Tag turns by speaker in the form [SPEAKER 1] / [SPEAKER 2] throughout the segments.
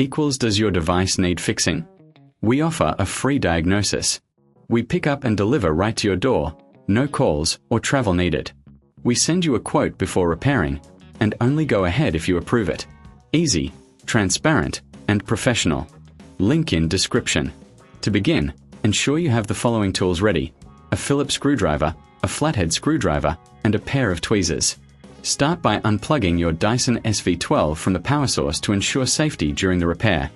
[SPEAKER 1] equals does your device need fixing? We offer a free diagnosis. We pick up and deliver right to your door, no calls or travel needed. We send you a quote before repairing, and only go ahead if you approve it. Easy, transparent, and professional. Link in description. To begin, ensure you have the following tools ready: a Phillips screwdriver, a flathead screwdriver, and a pair of tweezers. Start by unplugging your Dyson SV12 from the power source to ensure safety during the repair.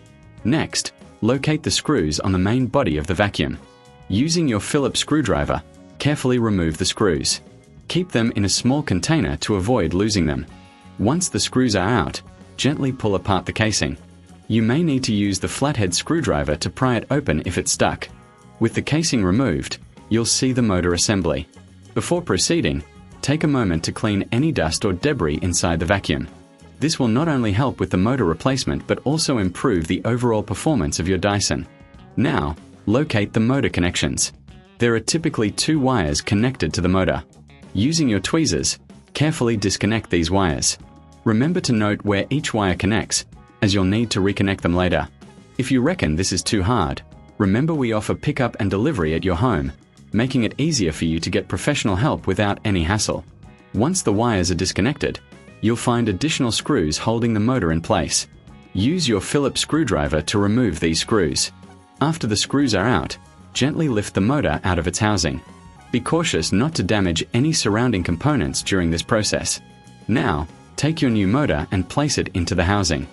[SPEAKER 1] Next, locate the screws on the main body of the vacuum. Using your Phillips screwdriver, carefully remove the screws. Keep them in a small container to avoid losing them. Once the screws are out, gently pull apart the casing. You may need to use the flathead screwdriver to pry it open if it's stuck. With the casing removed, you'll see the motor assembly. Before proceeding, take a moment to clean any dust or debris inside the vacuum. This will not only help with the motor replacement but also improve the overall performance of your Dyson. Now, locate the motor connections. There are typically 2 wires connected to the motor. Using your tweezers, carefully disconnect these wires. Remember to note where each wire connects, as you'll need to reconnect them later. If you reckon this is too hard, remember we offer pickup and delivery at your home, making it easier for you to get professional help without any hassle. Once the wires are disconnected, you'll find additional screws holding the motor in place. Use your Phillips screwdriver to remove these screws. After the screws are out, gently lift the motor out of its housing. Be cautious not to damage any surrounding components during this process. Now, take your new motor and place it into the housing.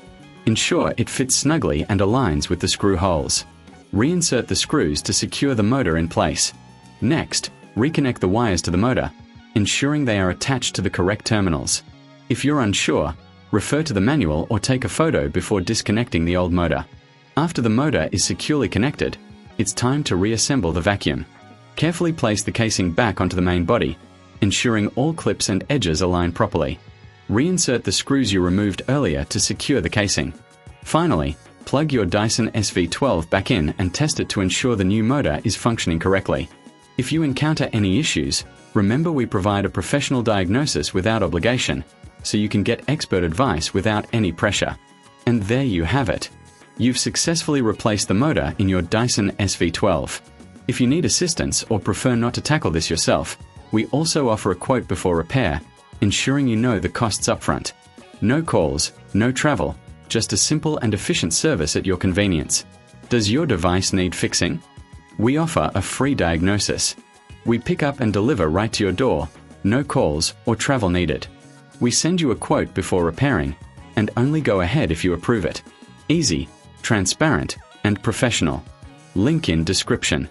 [SPEAKER 1] Ensure it fits snugly and aligns with the screw holes. Reinsert the screws to secure the motor in place. Next, reconnect the wires to the motor, ensuring they are attached to the correct terminals. If you're unsure, refer to the manual or take a photo before disconnecting the old motor. After the motor is securely connected, it's time to reassemble the vacuum. Carefully place the casing back onto the main body, ensuring all clips and edges align properly. Reinsert the screws you removed earlier to secure the casing. Finally, plug your Dyson SV12 back in and test it to ensure the new motor is functioning correctly. If you encounter any issues, remember we provide a professional diagnosis without obligation, so you can get expert advice without any pressure. And there you have it. You've successfully replaced the motor in your Dyson SV12. If you need assistance or prefer not to tackle this yourself, we also offer a quote before repair, ensuring you know the costs upfront. No calls, no travel, just a simple and efficient service at your convenience. Does your device need fixing? We offer a free diagnosis. We pick up and deliver right to your door, no calls or travel needed. We send you a quote before repairing, and only go ahead if you approve it. Easy, transparent, and professional. Link in description.